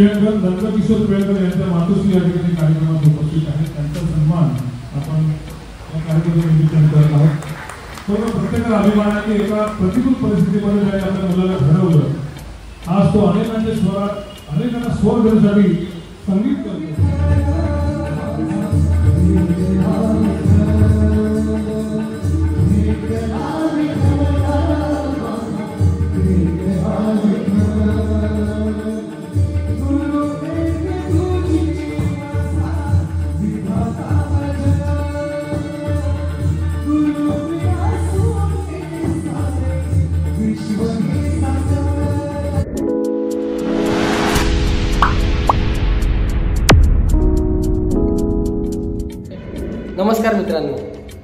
प्रियंकर नंदकिशोर प्रियंकर यांच्या मातोश्री या ठिकाणी कार्यक्रमात उपस्थित आहेत. त्यांचा सन्मान आपण या कार्यक्रमानिमित्ताने करत आहोत. प्रत्येकाला अभिमानाने एका प्रतिकूल परिस्थितीमध्ये ज्या आपल्या मुलाला घडवलं, आज तो अनेकांच्या स्वरात अनेकांना स्वर देण्यासाठी संगीत करतो. नमस्कार मित्रांनो,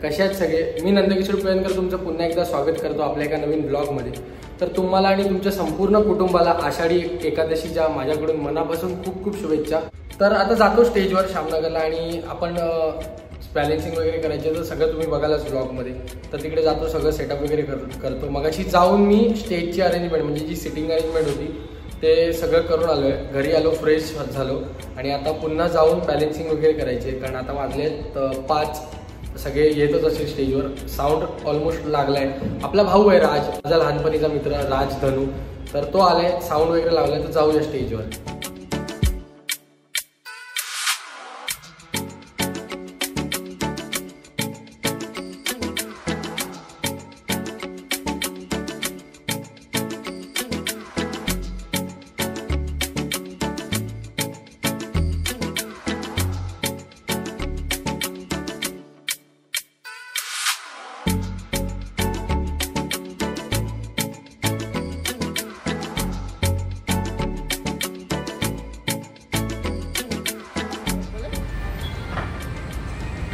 कसे आहेत सगळे. मी नंदकिशोर प्रियंकर तुमचं पुन्हा एकदा स्वागत करतो आपल्या एका नवीन ब्लॉगमध्ये. तर तुम्हाला आणि तुमच्या संपूर्ण कुटुंबाला आषाढी एकादशीच्या माझ्याकडून मनापासून खूप खूप शुभेच्छा. तर आता जातो स्टेजवर श्यामनगरला आणि आपण बॅलेन्सिंग वगैरे करायचे, तर सगळं तुम्ही बघालच ब्लॉगमध्ये. तर तिकडे जातो, सगळं सेटअप वगैरे करतो. मगाशी जाऊन मी स्टेजची अरेंजमेंट म्हणजे जी सिटिंग अरेंजमेंट होती ते सगळं करून आलो आहे. घरी आलो, फ्रेश झालो आणि आता पुन्हा जाऊन बॅलेन्सिंग वगैरे करायचे, कारण आता वाजलेत 5. सगळे येतच असेल स्टेजवर. साऊंड ऑलमोस्ट लागला आहे. आपला भाऊ आहे राज, माझा लहानपणीचा मित्र राज धनू, तर तो आलाय, साऊंड वगैरे लावलाय. तर जाऊया स्टेजवर.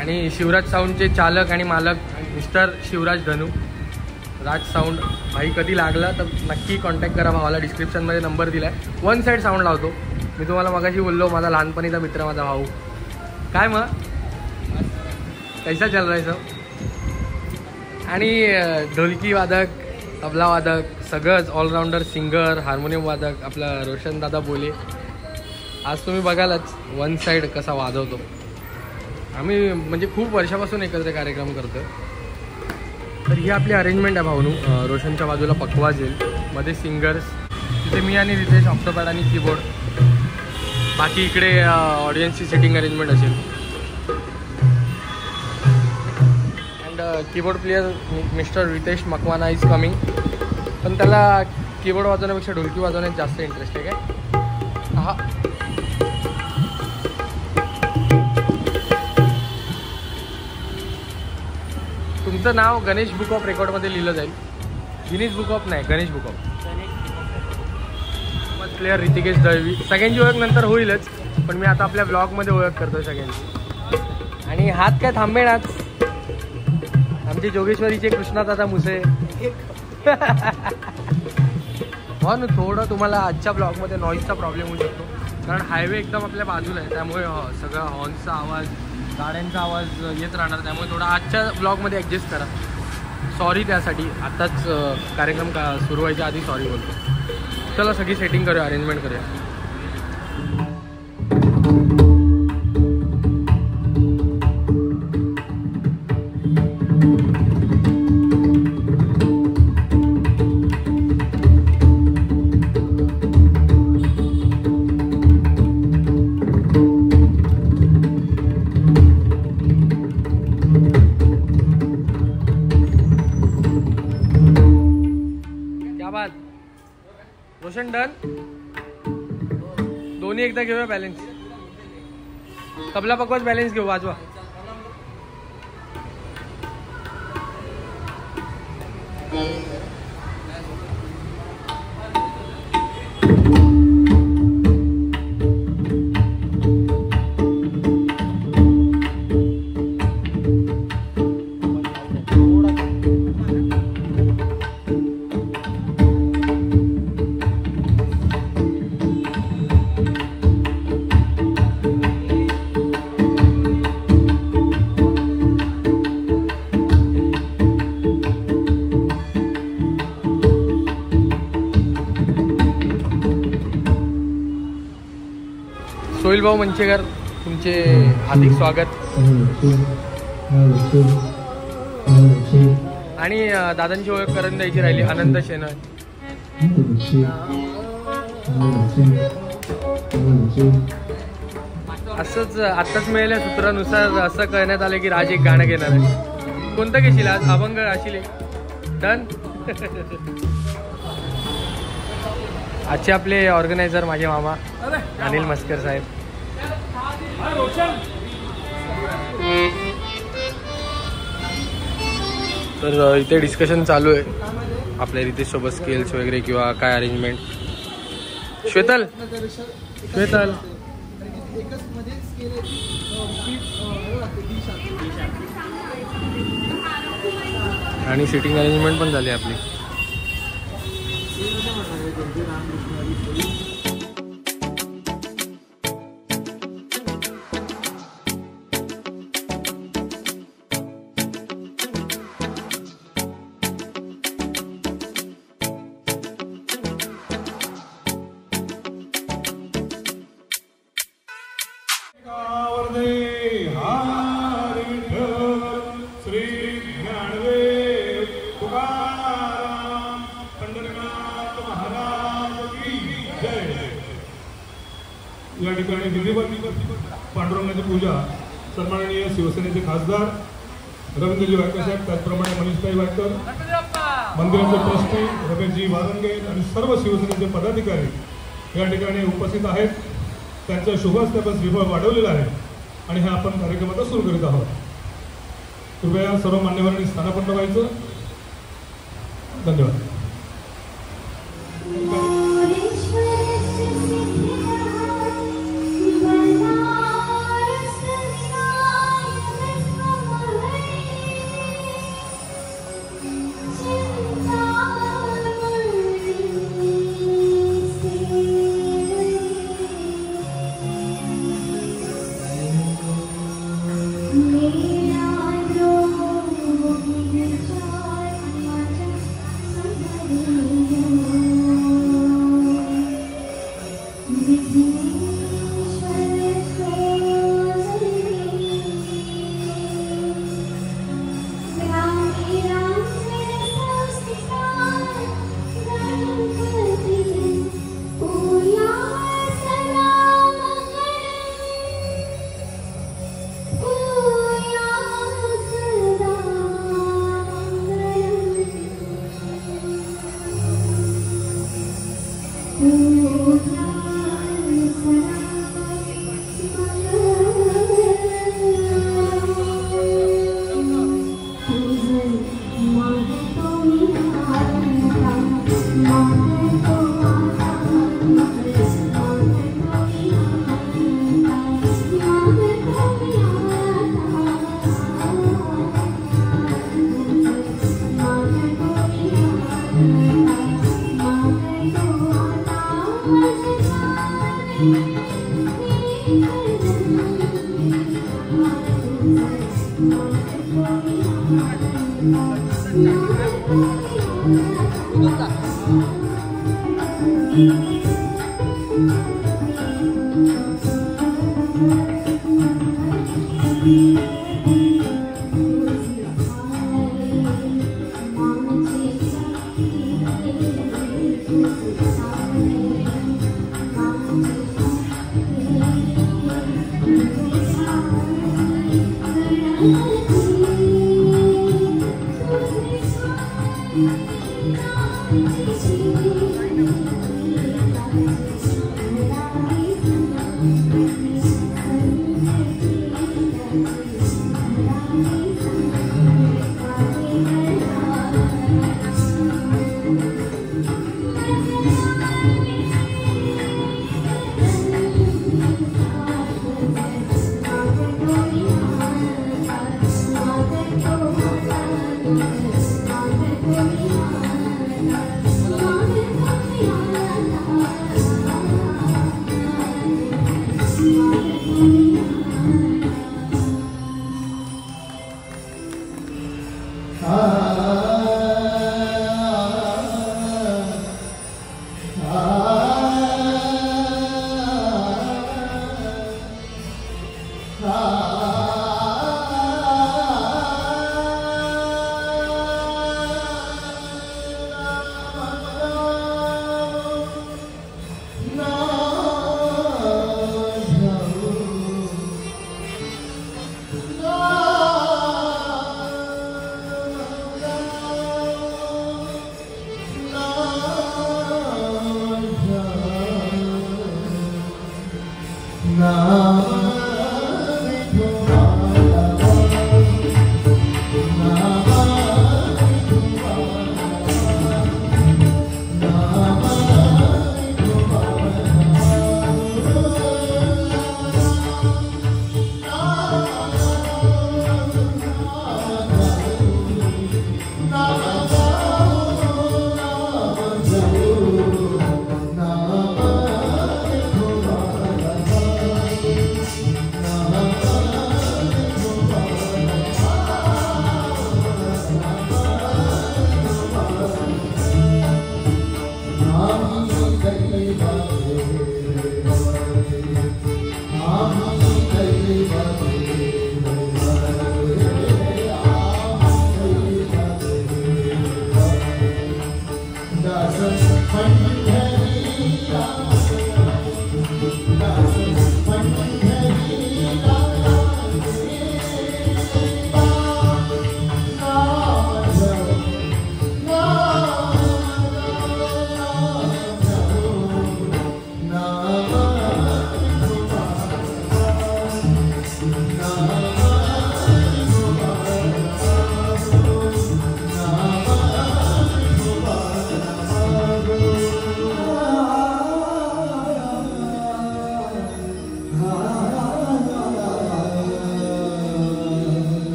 आणि शिवराज साऊंडचे चालक आणि मालक मिस्टर शिवराज धनू, राज साऊंड. भाई कधी लागला तर नक्की कॉन्टॅक्ट करा, भावाला डिस्क्रिप्शनमध्ये नंबर दिला आहे. 1 साईड साऊंड लावतो. मी तुम्हाला मगाशी बोललो, माझा लहानपणीचा मित्र, माझा भाऊ. काय मग कैसा चल रहा है सब. आणि ढोलकी वादक, तबला वादक, सगळंच ऑलराऊंडर, सिंगर, हार्मोनियम वादक आपला रोशन दादा बोले. आज तुम्ही बघालच 1 साईड कसा वाजवतो. आम्ही म्हणजे खूप वर्षापासून एकत्र कार्यक्रम करतो. तर ही आपली अरेंजमेंट आहे भाऊनू. रोशनच्या बाजूला पकवाज येईल, मध्ये सिंगर्स, तिथे मी आणि रितेश ऑक्टोपॅड आणि कीबोर्ड. बाकी इकडे ऑडियन्सची सिटिंग अरेंजमेंट असेल. And keyboard player mister Ritesh Makwana is coming. पण त्याला कीबोर्ड वाजवण्यापेक्षा ढोलकी वाजवण्यात जास्त इंटरेस्ट आहे. काय हा तुमचं नाव गणेश बुक ऑफ रेकॉर्डमध्ये लिहिलं जाईल. गिनीज बुक ऑफ नाही, गणेश बुक ऑफ. मग प्लेअर ऋतिकेश दळवी. सगळ्यांची ओळख नंतर होईलच, पण मी आता आपल्या ब्लॉगमध्ये ओळख करतो सगळ्यांची. आणि हात काय थांबेनाच, आमचे जोगेश्वरीचे कृष्णादादा मुसे. म्हणून थोडं तुम्हाला आजच्या ब्लॉगमध्ये नॉईजचा प्रॉब्लेम होऊ शकतो, कारण हायवे एकदम आपल्या बाजूला आहे. त्यामुळे सगळा हॉर्नचा आवाज, गाड्यांचा आवाज येत राहणार. त्यामुळे थोडा आजच्या ब्लॉगमध्ये ॲडजस्ट करा. सॉरी त्यासाठी. आत्ताच कार्यक्रम सुरू व्हायच्या आधी सॉरी बोलतो. चला सगळी सेटिंग करूया, अरेंजमेंट करूया. रोशन डन. दोन्ही एकदा घेऊया बॅलेन्स. तबला पकवाज बॅलेन्स घेऊ, वाजवा. सोहिल भाऊ मंचेकर तुमचे हार्दिक स्वागत. आणि दादांची ओळख करून द्यायची राहिली आनंद शेनर. असंच आत्ताच मिळाल्या सूत्रानुसार असं कळण्यात आलं की राज एक गाणं घेणार आहे. कोणतं घेशील आज? अभंग अशील डन. आजचे आपले ऑर्गनायझर माझे मामा अनिल मस्कर साहेब. तर इथे डिस्कशन चालू आहे आपल्या रितेश सोबत स्केल्स वगैरे किंवा काय अरेंजमेंट. श्वेतल आणि सिटिंग अरेंजमेंट पण झाली आपली. या ठिकाणी विधिवत पांडुरंगाची पूजा सन्माननीय शिवसेनेचे खासदार रवींद्रजी वायकर साहेब, त्याचप्रमाणे मनीषभाई वायकर, मंदिराचे ट्रस्टी रमेशजी वारंगे आणि सर्व शिवसेनेचे पदाधिकारी या ठिकाणी उपस्थित आहेत. त्यांच्या शुभ हस्ते आपण श्रीफळ वाढवलेला आहे आणि हे आपण कार्यक्रमात सुरू करीत आहोत. कृपया सर्व मान्यवरांनी स्थानापन्न व्हायचं. धन्यवाद.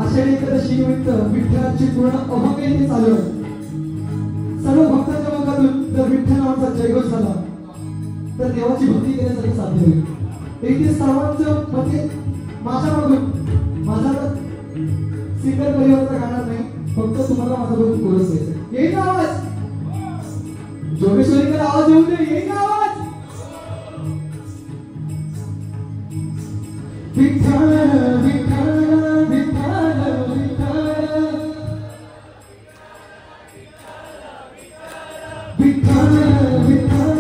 आषाढी एकादशी निमित्त विठ्ठलाची पूर्ण अभंग चालू आहे. सर्व भक्तांच्या मुखातून जर विठ्ठल नावाचा जयघोष झाला तर देवाची भक्ती केल्यासारखं साध्य होईल. इथे सर्वांचं म्हणजे माझा सिंगर परिवाराचा गाणार नाही, फक्त तुम्हाला माझा बघून कोरस आहे. येईल ना आवाज? जोगेश्वरीकडे आवाज येऊ दे. येईल ना आवाज? विठ्ठल विठ्ठल विठ्ठल विठ्ठल विठ्ठल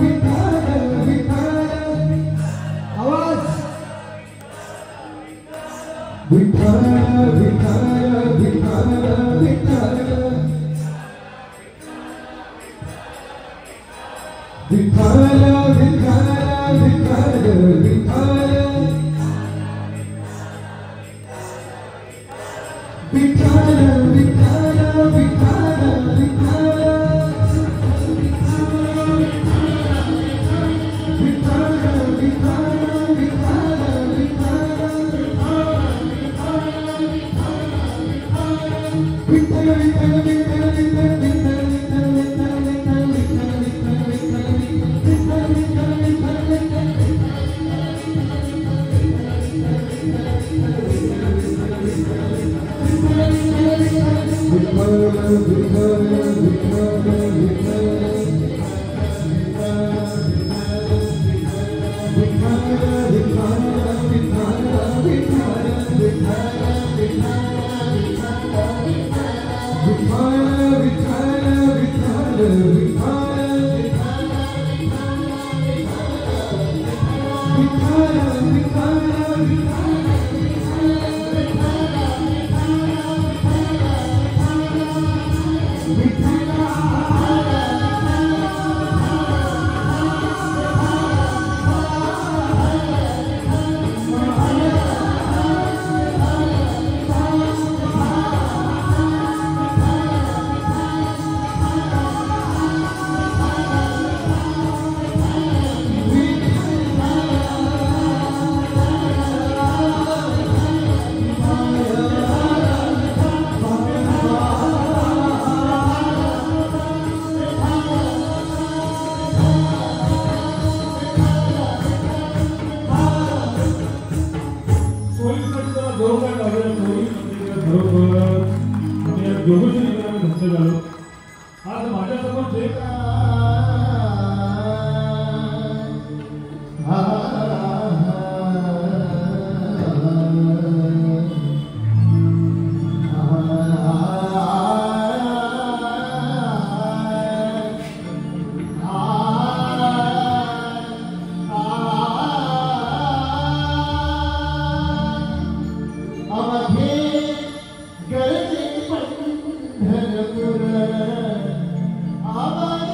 विठ्ठल विठ्ठल आवाज. विठ्ठल विठ्ठल विठ्ठल विठ्ठल विठ्ठल विठ्ठल विठ्ठल विठ्ठल आज माझ्यासमोर जे आवाज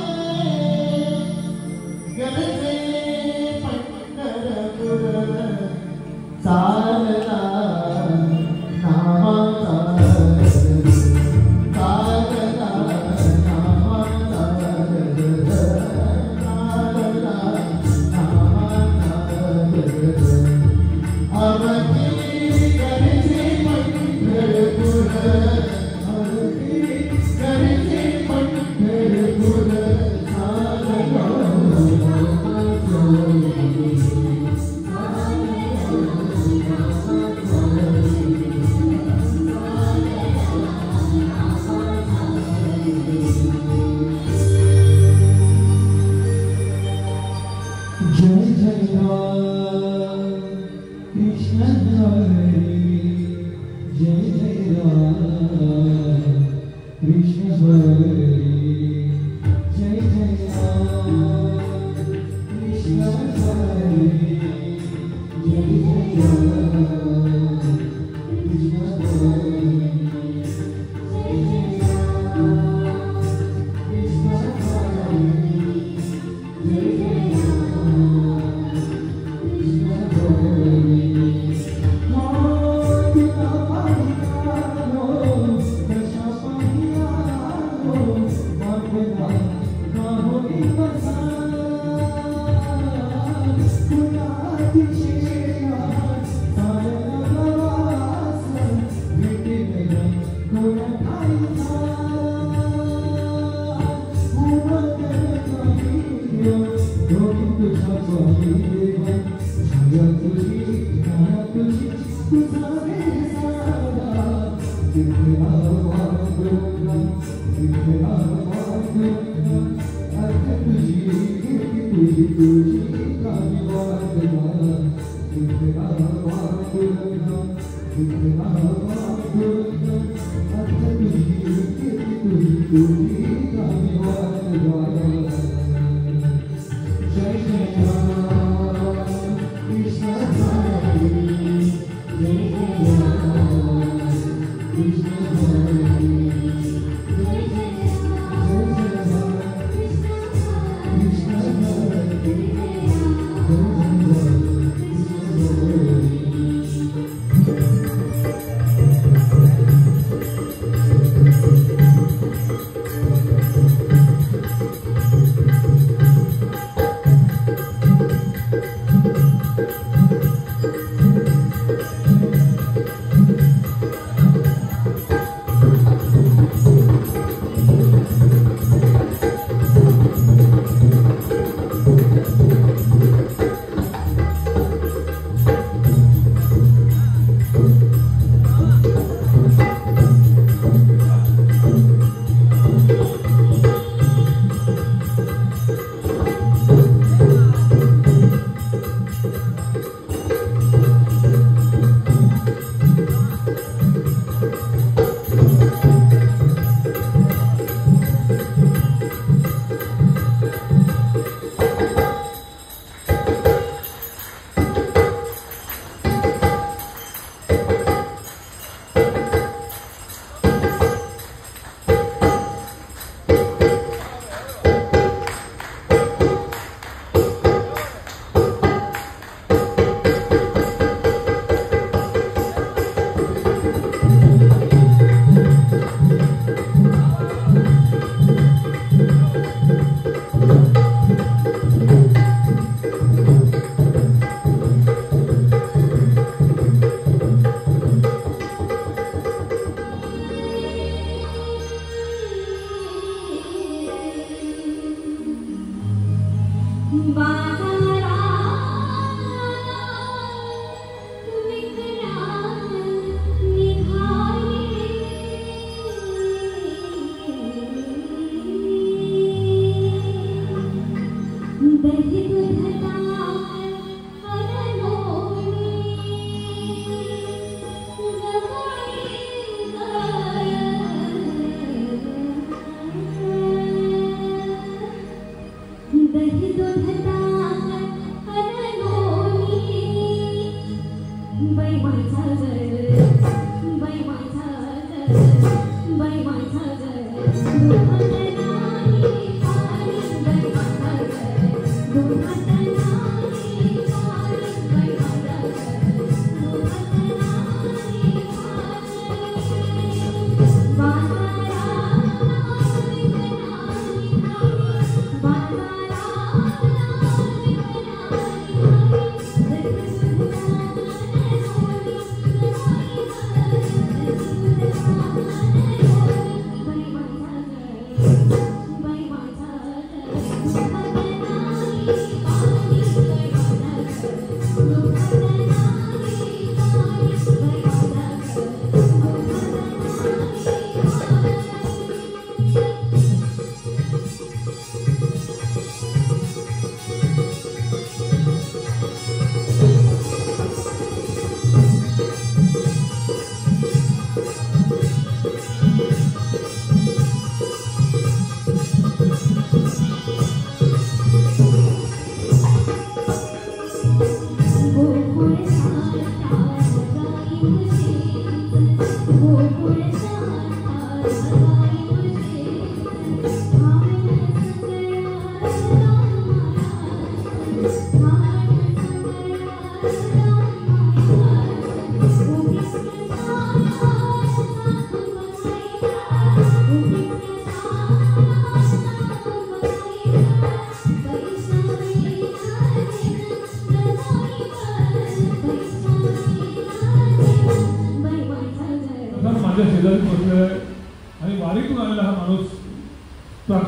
दही दूधता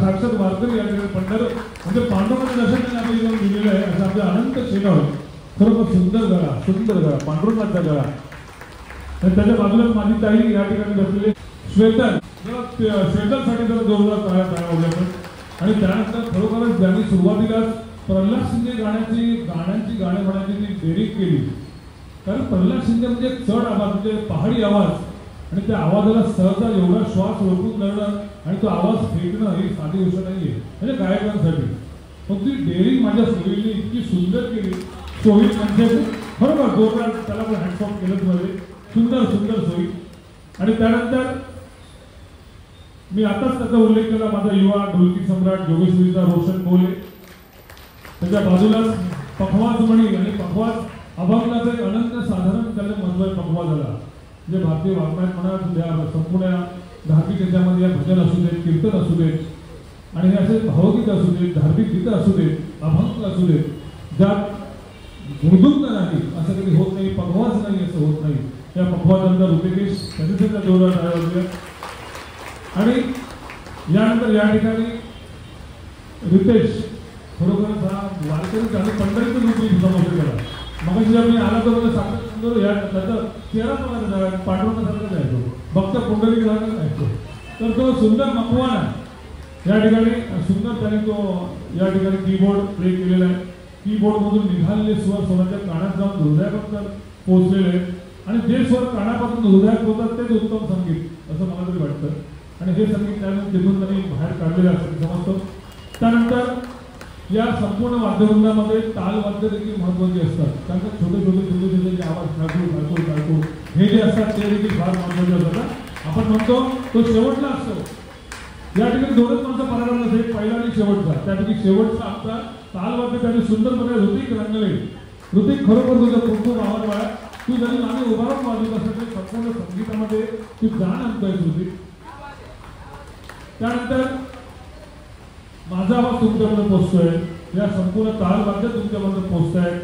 साक्षात वारकरी या ठिकाणी पंढर म्हणजे पांडुरंगाचं दर्शन त्यांनी आपल्या इथून दिलेलं आहे. असं आपल्या अनंत शेगाव खरोखर सुंदर गळा पांडुरंगाचा गळा. आणि त्याच्या बाजूलाच माझी ताई या ठिकाणी बसलेली श्वेतल, श्वेतलसाठी जरा जोरदार टाळ्या टाळावल्या आपण. आणि त्यानंतर खरोखरच ज्यांनी सुरुवातीलाच प्रल्हाद शिंदे गाण्यांची गाणे म्हणायची जी डेअरिंग केली, कारण प्रल्हाद शिंदे म्हणजे एक चढ आवाज, म्हणजे पहाडी आवाज, आणि त्या आवाजाला सहजा एवढा श्वास रोखून धरणं आणि तो आवाज फेकणं ही साधी गोष्ट नाहीये म्हणजे गायकांसाठी. पण ती डेअरिंग माझ्या सोयीने इतकी सुंदर केली. सोयी म्हणजे बरोबर जोरदार त्याला पण हँडसॉप केलंच मध्ये सुंदर सोयी. आणि त्यानंतर मी आताच त्याचा उल्लेख केला, माझा युवा ढोलकी सम्राट जोगेश्वरीचा रोशन बोले, त्याच्या बाजूलाच पखवाज मणी आणि पखवाज अभंगाचं एक अनंत साधारण त्याला महत्व आहे पखवाजाला. जे भारतीय वाङ्मयात म्हणा संपूर्ण धार्मिक याच्यामध्ये या भजन असू देत, कीर्तन असू देत, आणि हे असे भावगीत असू देत, धार्मिक गीतं असू देत, अभंग असू देत, ज्यात गुणगुंग नाही असं कधी होत नाही, पखवाज नाही असं होत नाही. त्या पखवाजांचा ऋतिकेश त्यांनी जोरदार टाळ्या. आणि यानंतर या ठिकाणी रितेश खरोखरच हा वारकरी आणि पंढरीचं रूप मी समोर केला. मग जेव्हा मी आला तर मला साक्षात सुंदर या त्याचं चेहरा बघायचा पांडुरंगासारखं जायचो, भक्त पुंडलिक सारखं जायचो. तर तो सुंदर मखवान आहे. या ठिकाणी सुंदर त्याने तो या ठिकाणी कीबोर्ड प्ले केलेला आहे. कीबोर्डमधून निघालेले स्वर स्वराच्या कानात जाऊन हृदयापर्यंत पोहोचलेले आहेत. आणि जे स्वर कानापासून हृदयात होतात तेच उत्तम संगीत असं मला तरी वाटतं. आणि हे संगीत त्याने तिथून त्यांनी बाहेर काढलेलं असं समजतो. त्यानंतर या संपूर्ण वाद्यवृंदामध्ये तालवाद्य देखील महत्त्वाची असतात. कारण छोटे जे आवाज टाळतो हे जे असतात ते देखील फार महत्त्वाचे असतात. आपण म्हणतो तो शेवटला असतो. या ठिकाणी दोनच माणसं पराक्रम नसेल, पहिला आणि शेवटचा. त्यापैकी शेवटचा आमचा तालवाद्य त्याने सुंदरपणे ऋतिक रंगले. ऋतिक खरोखर तुझं खूप खूप आवाज वाढा. तू जरी मागे उभा राहून वाजवत असेल तरी संपूर्ण संगीतामध्ये तू जाण आणतोय ऋतिक. त्यानंतर माझा आवाज तुमच्यामध्ये पोहोचतोय, या संपूर्ण तालवाद्य तुमच्यामध्ये पोहोचत आहेत,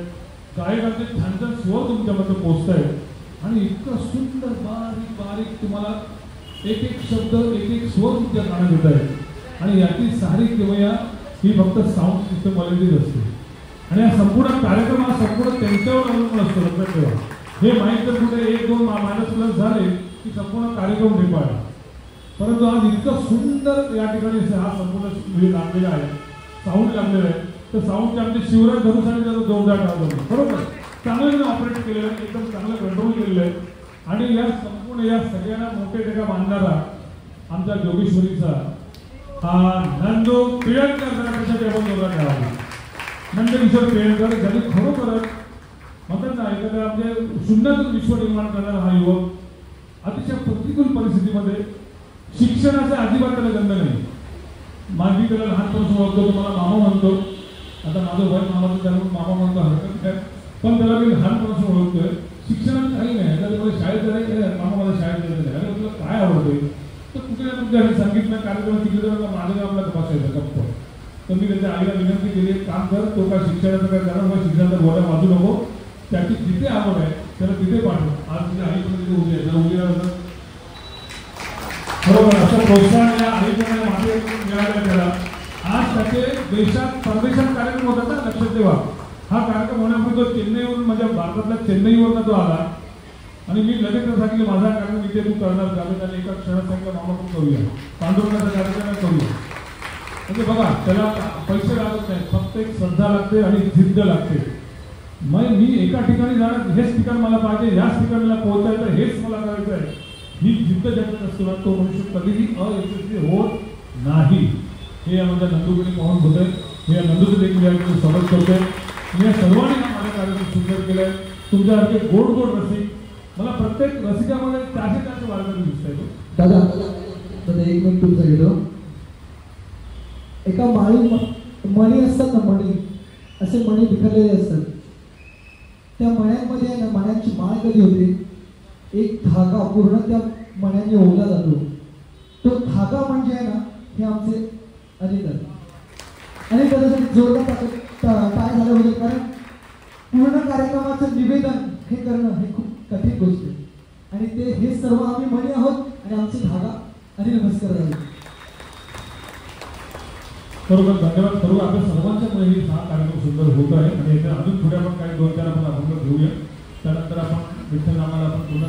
गायकांचे छान छान स्वर तुमच्यामध्ये पोहोचत आहेत. आणि इतकं सुंदर बारीक तुम्हाला एक शब्द एक स्वर तुमच्या कानात येत आहे. आणि याची सारी किमया ही फक्त साऊंड सिस्टम वाल्यांचीच असते. आणि हा संपूर्ण कार्यक्रम हा संपूर्ण त्यांच्यावर अवलंबून असतो. लक्षात ठेवा, हे माहीत जर कुठे 1-2 मायनस प्लस झाले की संपूर्ण कार्यक्रम ढेपाळा. परंतु आज इतकं सुंदर या ठिकाणी हा संपूर्ण लागलेला आहे, साऊंड लागलेला आहे. तर साऊंडचे आमचे शिवराज धनुसाठी त्याचा जोरदार टाळतो. बरोबर चांगलं ऑपरेट केलेलं आहे, एकदम चांगलं कंट्रोल केलेलं आहे. आणि या संपूर्ण या सगळ्यांना मोठे टेका बांधणारा आमच्या जोगेश्वरीचा हा नंदू पिळणकर त्यासाठी आपण जोरदार टाळावा. नंदकिशोर पिळणकर ज्यांनी खरोखरच म्हणतात ना एखाद्या म्हणजे शून्यातून विश्व निर्माण करणारा हा युवक अतिशय प्रतिकूल परिस्थितीमध्ये शिक्षणाचा अजिबात त्याला गंध नाही. माझी त्याला लहानपणापासून ओळखतो, मला मामा म्हणतो. आता माझं वय मामाचं त्याला मामा म्हणतो, हरकत काय, पण त्याला मी लहानपणापासून ओळखतोय. शिक्षणात काही नाही. त्याला मला शाळेत जायचं, मामा मला शाळेत जायचं नाही. अरे तुला काय आवडतंय तर कुठे ना कुठे सांगितलं कार्यक्रम तिकडे जाऊन माझ्या गावाला बसायचं गप्प. तर मी त्याच्या आईला विनंती केली, एक काम कर, तो काय शिक्षणाचं काय करणार, मला शिक्षणाचा बोला वाजू नको, त्याची जिथे आवड आहे त्याला तिथे पाठव. आज तुझ्या आईकडे तिथे उभी आहे, जर उभी राहिलं बरोबर असं प्रोत्साहन या आईकडे मागे मिळालं त्याला. आज त्याचे देशात परदेशात कार्यक्रम होतात ना, लक्षात ठेवा. हा कार्यक्रम होण्यापूर्वी तो चेन्नईवरून म्हणजे भारतातल्या चेन्नईवरून तो आला आणि मी लगेच सांगितलं माझा कार्यक्रम इथे तू करणार का. त्याने एका क्षणात सांगितलं मामा तू करूया, पांडुरंगाचा कार्यक्रम करूया. म्हणजे बघा त्याला पैसे लागत नाही, फक्त एक श्रद्धा लागते आणि जिद्द लागते. मग मी एका ठिकाणी जाणार, हेच ठिकाण मला पाहिजे, ह्याच ठिकाणाला पोहोचायचं, हेच मला करायचं आहे, ही जिद्द ज्याच्यात असतो ना तो मनुष्य कधीही अयशस्वी होत नाही. हे आमच्या नंदूकडे पाहून होत आहे. हे नंदूचं देखील याकडे स्वागत करतोय. मी या सर्वांनी माझा कार्यक्रम सुंदर केलाय. तुमच्यासारखे गोड गोड रसिक मला प्रत्येक रसिकामध्ये त्याचे वारकरी दिसत आहे. दादा एक मिनिट तुमचं घेतो. एका माळी मणी असतात ना, मणी असे मणी बिखरलेले असतात. त्या मण्यांमध्ये ना मण्यांची माळ कधी होते, एक धागा पूर्ण त्या मण्याने ओढला जातो. तो धागा म्हणजे आहे ना हे आमचे अनिता आणि त्याच्यासाठी जोरदार काय झालं होते. कारण पूर्ण कार्यक्रमाचं निवेदन हे करणं हे खूप कठीण गोष्ट आहे. आणि ते हे सर्व आम्ही मणी आहोत आणि आमचे धागा आणि नमस्कार झाले. बरोबर, धन्यवाद सर्व. आपल्या सर्वांच्यामुळे हे हा कार्यक्रम सुंदर होत आहे आणि याच्या अजून पुढे आपण काही 2-4 आपण अभंग घेऊया. त्यानंतर आपण विठ्ठल नामाला आपण पूर्ण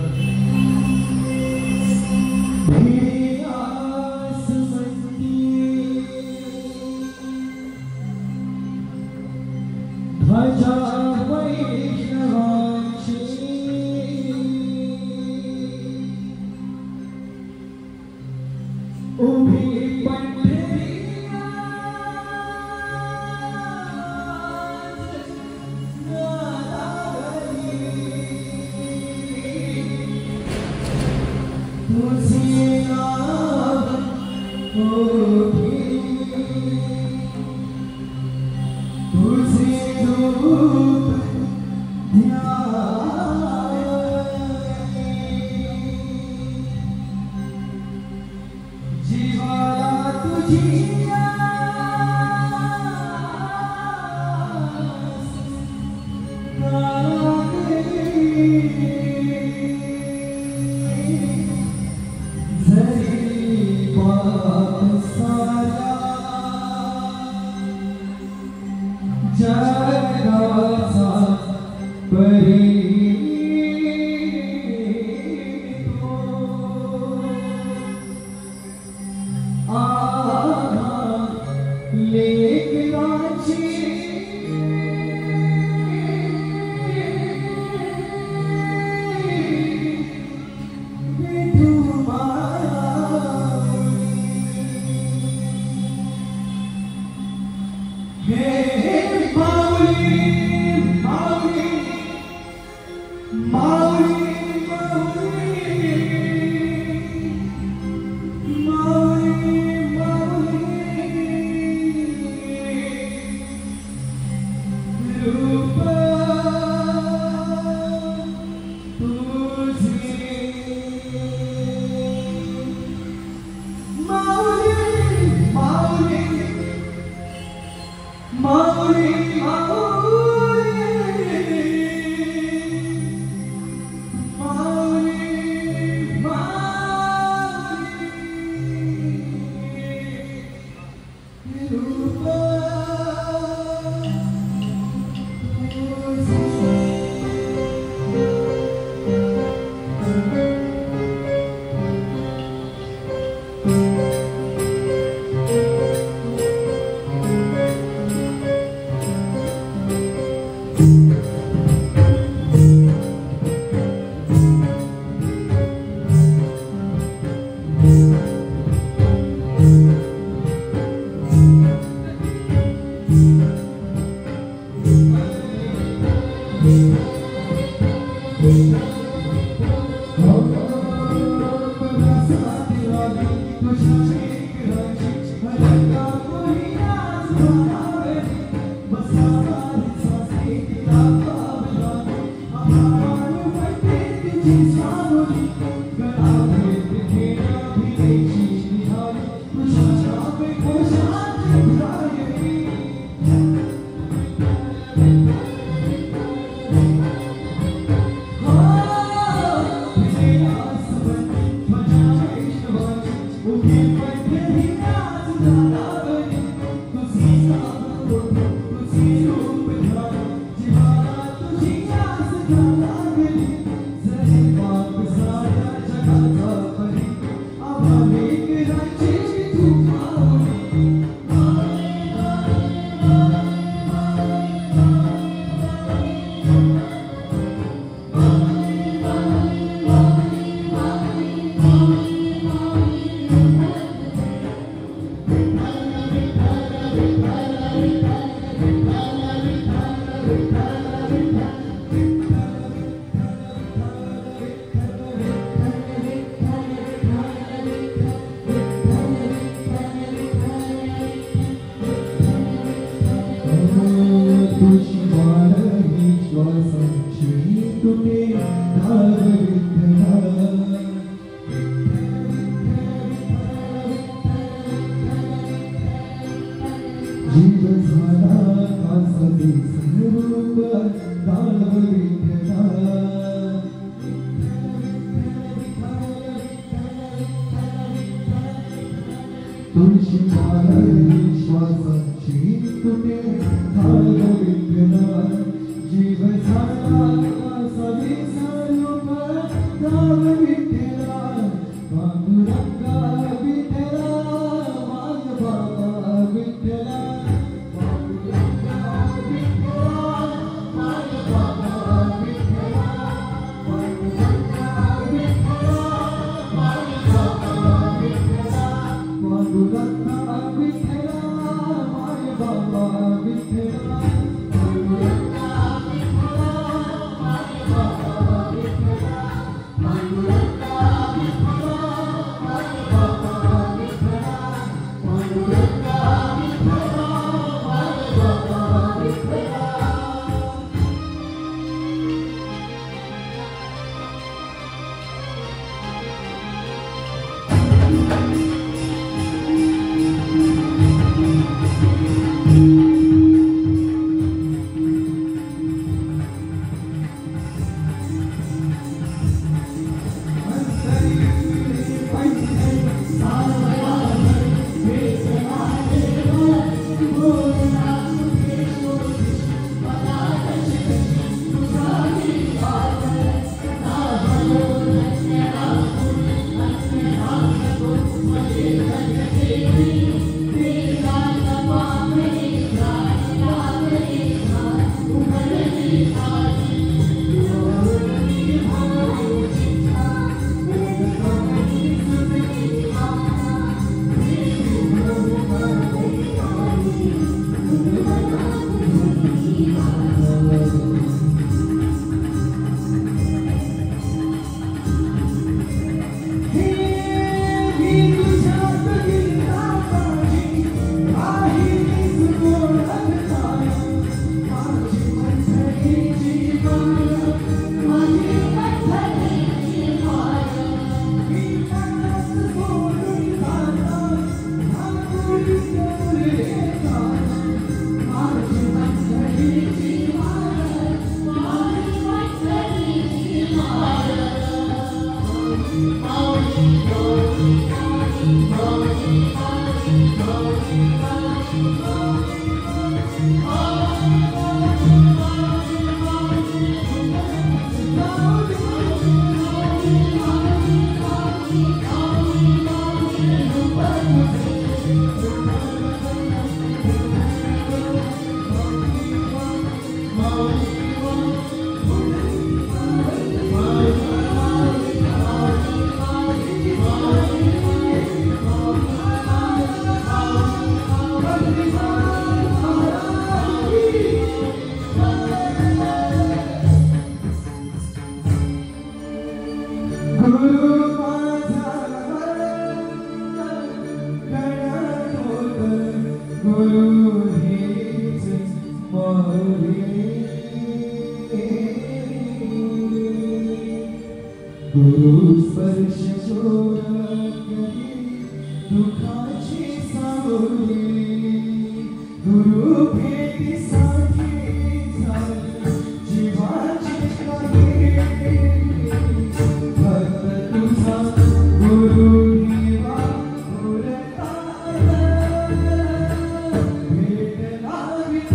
तुळशी माला श्वास तुटे धाग विठ्ठला जीव झाला सवी स्वरूप धाग विठ्ठला पांडुरंगा विठ्ठला माझ बाबा विठ्ठला पांडुरंगा विठ्ठला माझ बाबा विठ्ठला पांडुरंगा विठ्ठला माझ बाबा विठ्ठला पांडुरंगा विठ्ठला माझ बाबा विठ्ठला पांडुरंगा विठ्ठला माझ बाबा विठ्ठला पांडुरंगा विठ्ठला माझ बाबा विठ्ठला पांडुरंगा विठ्ठला माझ बाबा विठ्ठला गुरु स्पर्श दुखाची सावली गुरु भेटीसाठी जीवाची भक्त तुझा गुरु निवा भेटला विठ्ठला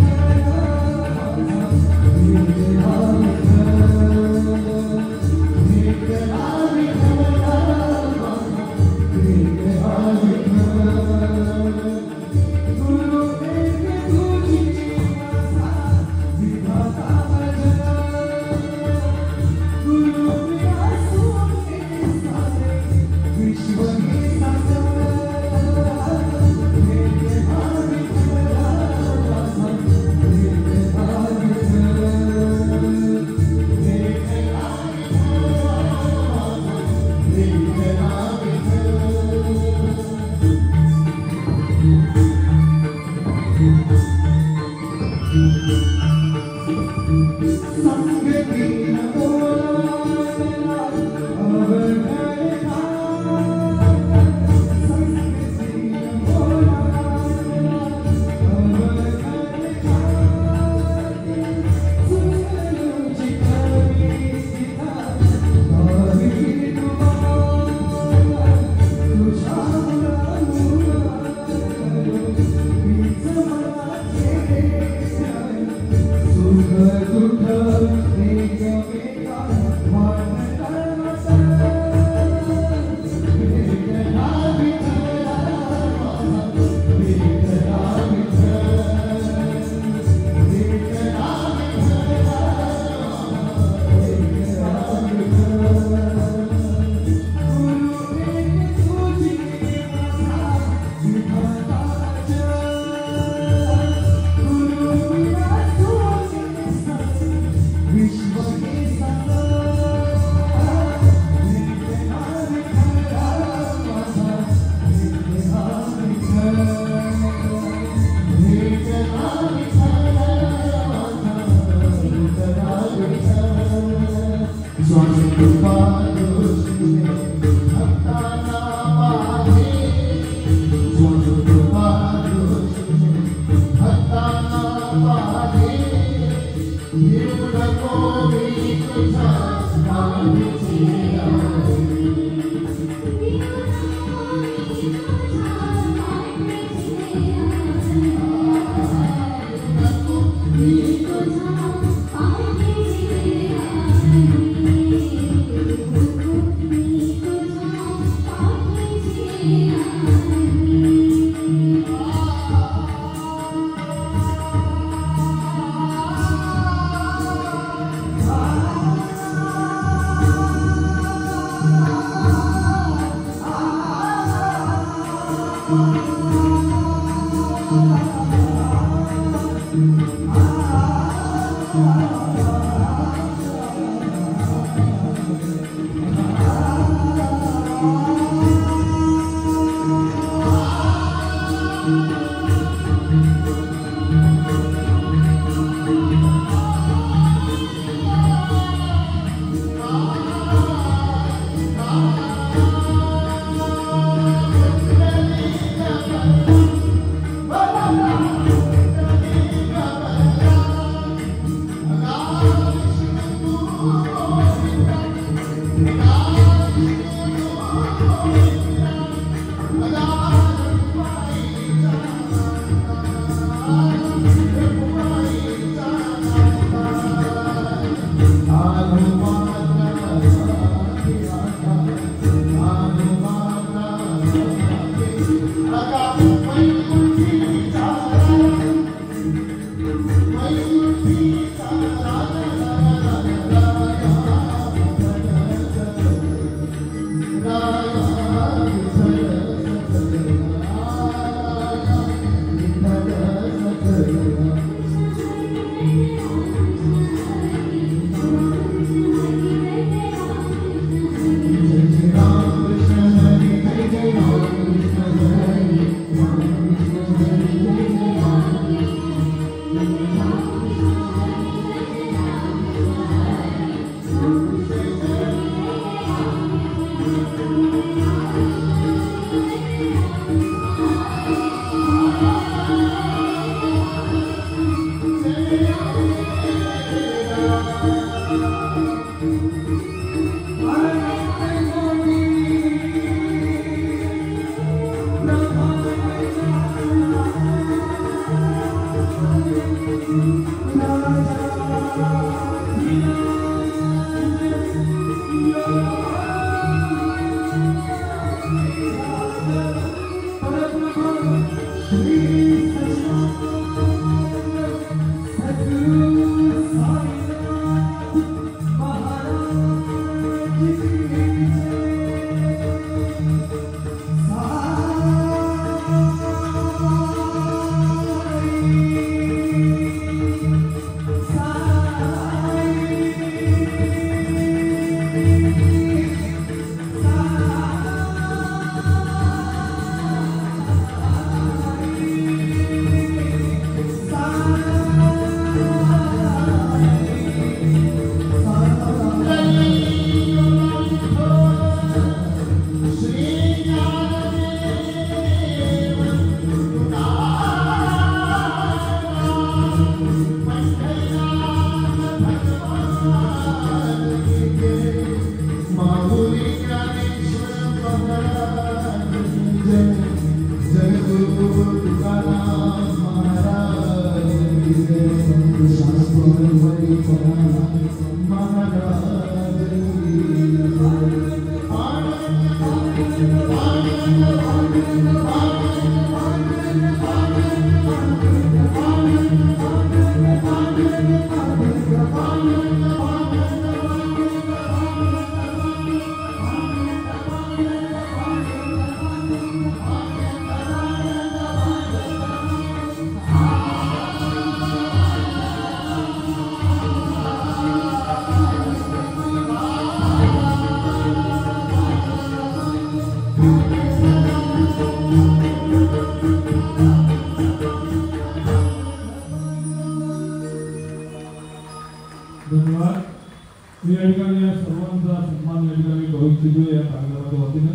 मी या ठिकाणी या सर्वांचा सन्मान या ठिकाणी रोहित चिजवे या कार्यक्रमाच्या वतीने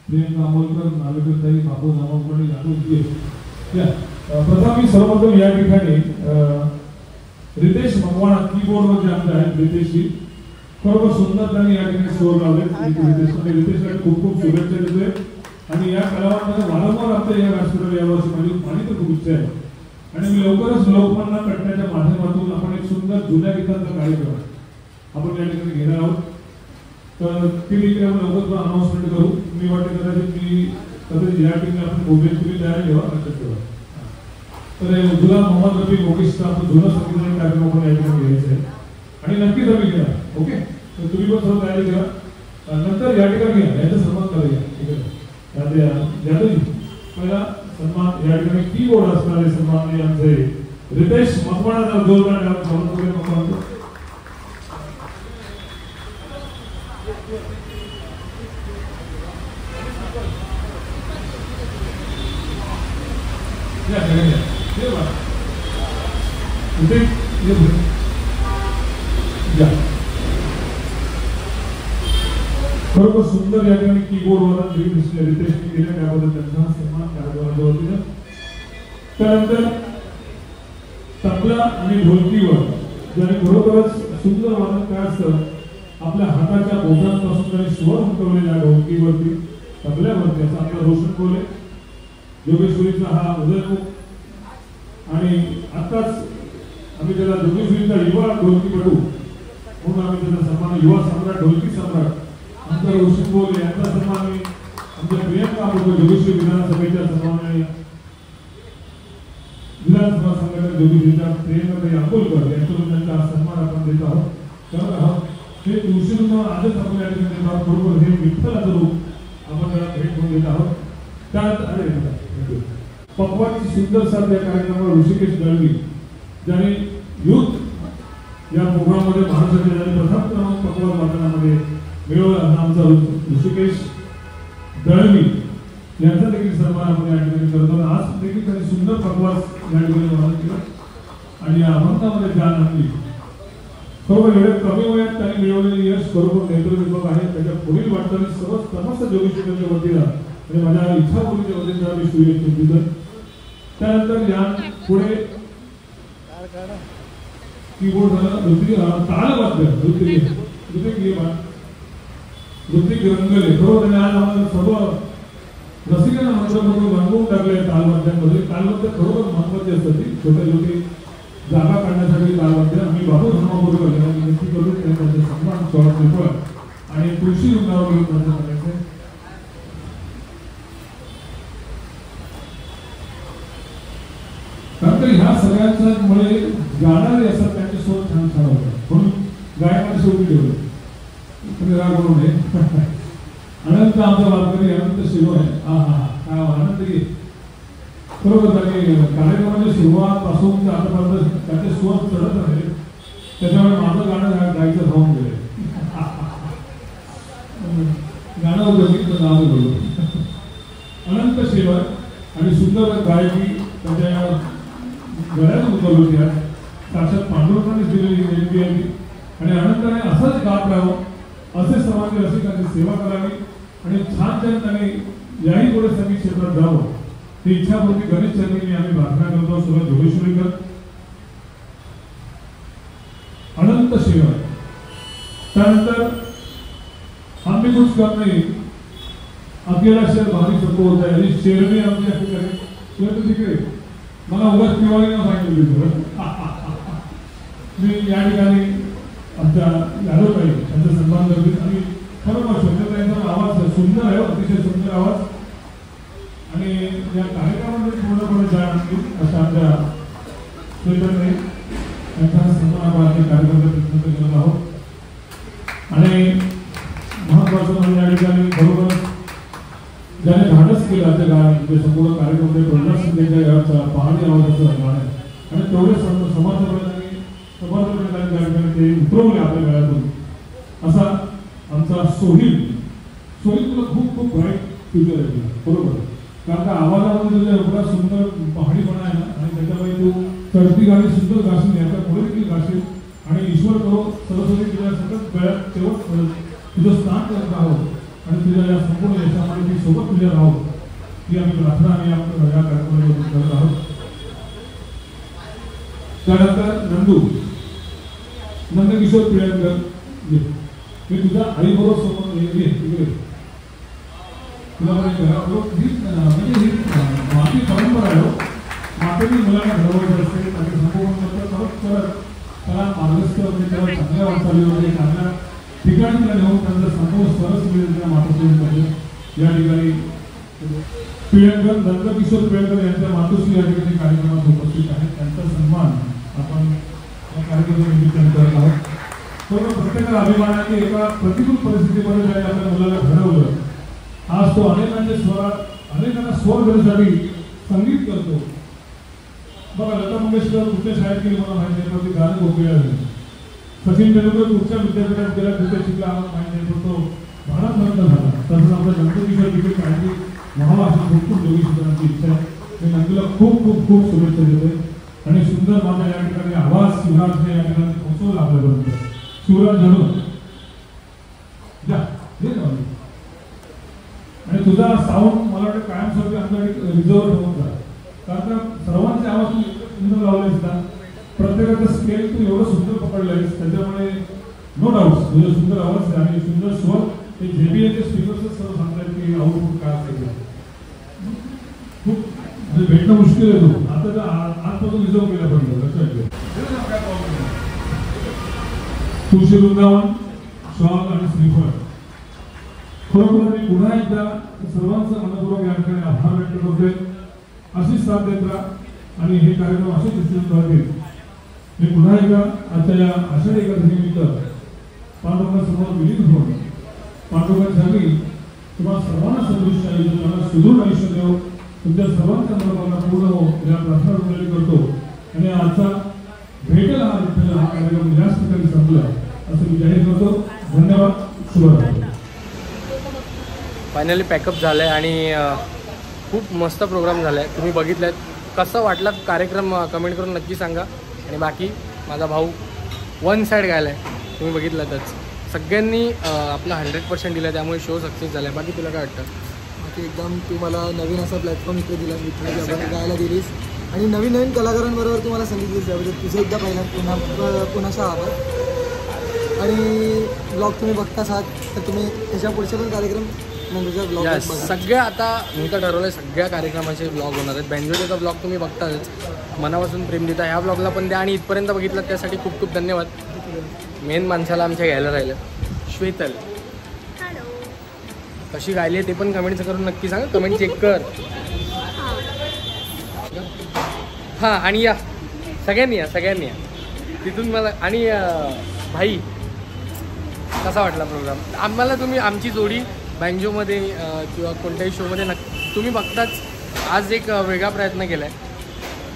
प्रियंका अमोलकर नावेकर ताई बाबू नामांकडे यादव या प्रथम मी सर्वप्रथम या ठिकाणी रितेश मकवाना कीबोर्डवर जे आमचे आहेत रितेशजी खरोखर सुंदर त्यांनी या ठिकाणी स्कोर लावले. रितेशला खूप खूप शुभेच्छा देतोय. आणि या कलावांमध्ये वारंवार आमच्या या व्यासपीठावर यावर्षी माझी तर खूप इच्छा आहे आणि मी लवकरच लोकमान्य कटण्याच्या माध्यमातून आपण एक सुंदर जुन्या गीतांचा कार्यक्रम आपण या ठिकाणी घेणार आहोत. तर ती देखील आपण लवकर अनाउन्समेंट करू. मी वाटते कदाचित या ठिकाणी आपण बोलूया तुम्ही तयारी ठेवा लक्षात ठेवा. तर उज्ज्वला मोहम्मद रफी मुकेशचा आपण जुना संगीताचा कार्यक्रम आपण या ठिकाणी घ्यायचा आहे आणि नक्कीच आम्ही घेणार. ओके तर तुम्ही पण सर्व तयारी करा. नंतर या ठिकाणी घ्या याचा सन्मान करूया. ठीक आहे यादव पहिला सन्मान या ठिकाणी कीबोर्ड असणारे सन्मान आमचे रितेश मकवाना जोरदार स्वागत करूया. मकवाना खरोखर सुंदर या ठिकाणी कीबोर्डवर रितेशने केलं त्याबद्दल त्यांचा सन्मान कार्यक्रमाच्या वतीनं. त्यानंतर तबला आणि ढोलकीवर ज्याने खरोखरच सुंदर वादन काय असतं आपल्या हाताच्या बोटांपासून त्यांनी स्वर उमटवलेल्या ढोलकीवरती तबल्यावरती असा आपला रोशन कोले जोगेश्वरीचा हा उदयमुख आणि आताच आम्ही त्याला जोगेश्वरीचा युवा ढोलकीपटू म्हणून आम्ही त्याचा सन्मान युवा सम्राट ढोलकी सम्राट आमचा रोशन कोले यांचा सन्मान आम्ही आमच्या प्रियंका जोगेश्वरी विधानसभेच्या सन्मानाने विधानसभा संघटना जोगेश्वरीच्या प्रियंका अकोलकर यांच्याकडून त्यांचा सन्मान आपण देत आहोत. करत आहोत हे दिवशी आजच आपण या ठिकाणी देत आहोत. बरोबर हे विठ्ठलाचं रूप आपण त्याला भेट म्हणून देत आहोत. त्यानंतर पक्वाची सुंदर साथ या कार्यक्रमावर ऋषिकेश दळवी ज्याने युथ या प्रोग्राममध्ये महाराष्ट्राच्या ज्याने प्रथम क्रमांक पक्वाज वादनामध्ये मिळवला आमचा ऋषिकेश दळवी यांचा देखील सन्मान आपण या ठिकाणी करतो. आज देखील त्यांनी सुंदर पक्वाज या ठिकाणी वादन केलं आणि या अभंगामध्ये जाण आणली. खरोबर एवढ्या कमी वयात त्यांनी मिळवलेले यश खरोबर नेतृत्व आहे. त्याच्या पुढील वाटचाली सर्व समस्त जोगेश्वरीच्या वतीला आणि माझ्या इच्छापुरीच्या वतीला मी शुभेच्छा देतो. त्यानंतर या पुढे कीबोर्ड झाला तालवाद्य ऋतिक रंगले खरोबर त्यांनी आज आम्हाला सर्व रसिकांना मंत्र म्हणून रंगवून टाकले. तालवाद्यांमध्ये तालवाद्य खरोबर महत्वाची असतात. ती छोटे छोटे जागा काढण्यासाठी तालवाद्य आम्ही बाबू धर्मापूर्वक नक्की करू. त्यांचा सन्मान सोळा आणि तुळशी वृंदावर करायचे. कारण ह्या सगळ्यांच्यामुळे गाणारे असतात त्यांचे स्वर छान छान होतात म्हणून गायकाने शेवटी ठेवलं राग म्हणून नये. अनंत आमचा वारकरी अनंत शिव आहे. हा हा काय आनंद घे. बरोबर त्यांनी कार्यक्रमाची सुरुवात पासून आतापर्यंत त्याचे स्वर चढत राहिले. त्याच्यामुळे माझं गाणं गायचं धावून गेलं. गाणं होतं नाव बोलतो अनंत शिव आणि सुंदर गायकी त्याच्या गळ्यात उतरली होती. साक्षात पांडुरंगाने दिलेली देणगी आहे आणि अनंताने असंच गात राहावं असे समाज रसिकांची सेवा करावी आणि छान छान त्याने याही पुढे संगीत क्षेत्रात जावं ही इच्छापूर्ती गणेश चरणी आम्ही प्रार्थना करतो. सुरत जोगेश्वरीकर अनंत शिवाय. त्यानंतर आम्ही कुछ करणे अकेला शेर भारी सबको होता है. शेरने आमच्या ठिकाणी तिकडे मला उगाच पिवाळीनं सांगितलं. मी या ठिकाणी आमच्या यादवताई यांचा सन्मान करतील आणि खरोखर श्वेता यांचा आवाज सुंदर आहे. अतिशय सुंदर आवाज आणि या कार्यक्रमामध्ये पूर्णपणे जाण आणली अशा आमच्या श्वेताताई यांचा सन्मान आपण कार्यक्रमाचा प्रयत्न करत आहोत. आणि महत्वाचं म्हणजे या ठिकाणी बरोबर ज्याने धाडस केलं आजच्या गाण्यात जे संपूर्ण कार्यक्रम प्रल्हाद शिंदेच्या याचा पहाडी आवाजाचं गाणं आहे आणि तेवढे समर्थपणे ते उतरवले आपल्या गळ्यातून. असा आमचा सोहिल तुला खूप खूप ब्राईट फ्युचर आहे तुला. बरोबर कारण का आवाजामध्ये तुझ्या एवढा सुंदर पहाडीपणा आहे ना आणि त्याच्यामुळे तू चढती गाणी सुंदर गाशील याचा पुढे देखील गाशील आणि ईश्वर करो सरस्वती तुझ्या सतत गळ्यात तेव्हा तुझं स्थान करत राहावं आणि तुझ्या या संपूर्ण यशामध्ये ती सोबत तुझ्या राहावं ही आम्ही प्रार्थना आम्ही या कार्यक्रमामध्ये करत आहोत. त्यानंतर नंदकिशोर पिळकर, मी तुझ्या आईबरोबर समोर तिकडे तुला म्हणजे ही माती परंपरा आहे. मातेने मुलांना घडवत असते आणि संपूर्ण त्याला मार्गस्थ वगैरे त्याला चांगल्या वाटचालीवर चांगल्या ठिकाणी त्याला घेऊन त्यांचा संपूर्ण सरस मिळेल त्या मातोश्री. या ठिकाणी पिळकर नंदकिशोर पिळकर यांच्या मातोश्री या ठिकाणी कार्यक्रमात उपस्थित आहेत. त्यांचा सन्मान आपण या कार्यक्रमानिमित्ताने करत आहोत. प्रत्येकाला अभिमान आहे की एका प्रतिकूल परिस्थितीमध्ये ज्याने आपल्या मुलाला घडवलं, आज तो अनेकांना स्वर देण्यासाठी संगीत करतो. बघा, लता मंगेशकर कुठल्या शाळेत गेली मला माहिती नाही, पण ती गाणं गोपीला झाली. सचिन तेंडुलकर कुठच्या विद्यापीठात गेला तिथे शिकला आम्हाला माहिती नाही, पण तो भारतरत्न झाला. तसंच आपल्या नंदकिशोर तिथे काही व्हावा अशी भरपूर जोगी शिकण्याची इच्छा आहे. मी नंदीला खूप खूप खूप शुभेच्छा देते आणि सुंदर माझा या ठिकाणी आवाज शिवराजने या ठिकाणी पोहोचवला आपल्यापर्यंत. शिवराज धनू आणि तुझा साऊंड मला वाटतं कायमस्वरूपी आमच्याकडे रिझर्व ठेवून जा, कारण का सर्वांचे आवाज तू सुंदर लावलेस ना. प्रत्येकाचा स्केल तू एवढं सुंदर पकडलंयस, त्याच्यामुळे नो डाऊट तुझा सुंदर आवाज आणि सुंदर स्वर ते JBLचे स्पीकर्सच सर्व सांगतात की आउटपुट काय असेल. खूप म्हणजे भेटणं मुश्किल आहे. तू आता आजपासून रिझर्व केला पाहिजे, लक्षात ठेव. तुळशी वृंदावन, शॉल आणि श्रीफळ, खरोखर मी पुन्हा एकदा सर्वांचं मनपूर्वक या ठिकाणी आभार व्यक्त करतोय. अशीच साथ देत राहा आणि हे कार्यक्रम असेच दिसून राहतील. मी पुन्हा एकदा आजच्या या आषाढी एकादशीनिमित्त पांडुरंगासमोर विलीन होऊन पांडुरंगासाठी तुम्हाला सर्वांना सदृश्य आयुष्य, मला सुदृढ आयुष्य देव, तुमच्या सर्वांच्या मनोकामना पूर्ण हो या प्रार्थना विनंती करतो. आणि आजचा भेटेल हा विठ्ठल हा कार्यक्रम याच ठिकाणी संपला असं मी जाहीर करतो. धन्यवाद. शुभरात्री. फायनली पॅकअप झालं आहे आणि खूप मस्त प्रोग्राम झाला आहे. तुम्ही बघितलं आहे, कसं वाटला कार्यक्रम कमेंट करून नक्की सांगा. आणि बाकी माझा भाऊ 1 साईड गायला आहे, तुम्ही बघितलंच. सगळ्यांनी आपला 100% दिला, त्यामुळे शो सक्सेस झाला आहे. बाकी तुला काय वाटतं? बाकी एकदम तू मला नवीन असा प्लॅटफॉर्म इथे दिला, विठ्ठल गायला दिलीस आणि नवीन नवीन कलाकारांबरोबर तुम्हाला सांगितलीस, त्याबद्दल तुझं एकदा पहिला पुन्हा आभार. आणि ब्लॉग तुम्ही बघताच आहात तर तुम्ही त्याच्या पुढचे पण कार्यक्रम ब्लॉग सगळ्या आता मी तर ठरवलं आहे सगळ्या कार्यक्रमाचे ब्लॉग होणार आहेत. बँजोचा ब्लॉग तुम्ही बघताच, मनापासून प्रेम देता. ह्या ब्लॉगला पण द्या आणि इथपर्यंत बघितलं त्यासाठी खूप खूप धन्यवाद. मेन माणसाला आमच्या घ्यायला राहिलं श्वेतल, कशी गायली आहे ते पण कमेंट्स करून नक्की सांगा. कमेंट चेक कर. हां आणि या सगळ्यांनी या तिथून मला. आणि भाई कसा वाटला प्रोग्राम? आम्हाला तुम्ही आमची जोडी बँजोमध्ये किंवा कोणत्याही शोमध्ये तुम्ही बघताच. आज एक वेगळा प्रयत्न केला आहे.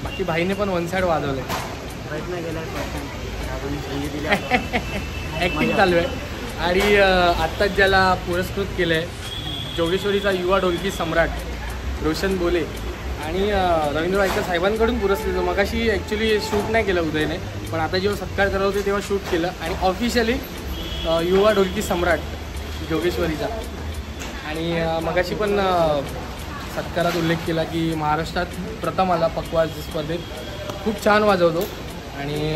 बाकी भाईने पण 1 साईड वाजवलं आहे, प्रयत्न केला ॲक्टिंग चालू आहे. आणि आत्ताच ज्याला पुरस्कृत केलं आहे जोगेश्वरीचा युवा ढोलकी सम्राट रोशन बोले आणि रवींद्र वायकर साहेबांकडून पुरस्कृत. मगाशी ॲक्च्युली शूट नाही केलं उदयने, पण आता जेव्हा सत्कार करत होते तेव्हा शूट केलं आणि ऑफिशियली युवा ढोलकी सम्राट जोगेश्वरीचा. आणि मगाशी पण सत्कारात उल्लेख केला की महाराष्ट्रात प्रथम आला पकवाज स्पर्धेत, खूप छान वाजवतो. आणि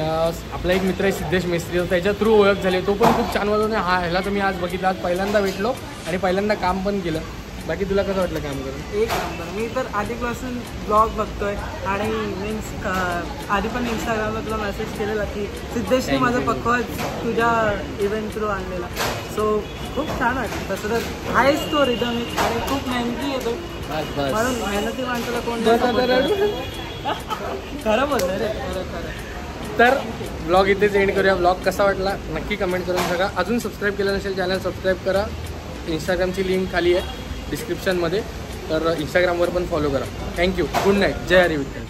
आपला एक मित्र आहे सिद्धेश मेस्त्री, त्याच्या थ्रू ओळख झाली, तो पण खूप छान वाजवतो. ह्याला तर मी आज बघितलं, आज पहिल्यांदा भेटलो आणि पहिल्यांदा काम पण केलं. बाकी तुला कसं वाटलं काम करून? एक नंबर. मी तर आधीपासून ब्लॉग बघतोय आणि मीन्स आधी पण इंस्टाग्रामला तुला मेसेज केलेला की सिद्धेशने माझा पकवाज तुझ्या इव्हेंट थ्रू आणलेला. सो खूप छान वाटतं. तसं तर आहेच तो रिदमिक आणि खूप मेहनती येतो, म्हणून मेहनती माणसाला कोण खरं बोलतोय रे, खरं. तर ब्लॉग इथेच एंड करूया. ब्लॉग कसा वाटला नक्की कमेंट करून सांगा. अजून सबस्क्राईब केलं नसेल चॅनल सबस्क्राईब करा. इंस्टाग्रामची लिंक खाली आहे डिस्क्रिप्शनमध्ये, तर इंस्टाग्रामवर पण फॉलो करा. थँक्यू. Good night. जय हरी विठ्ठल.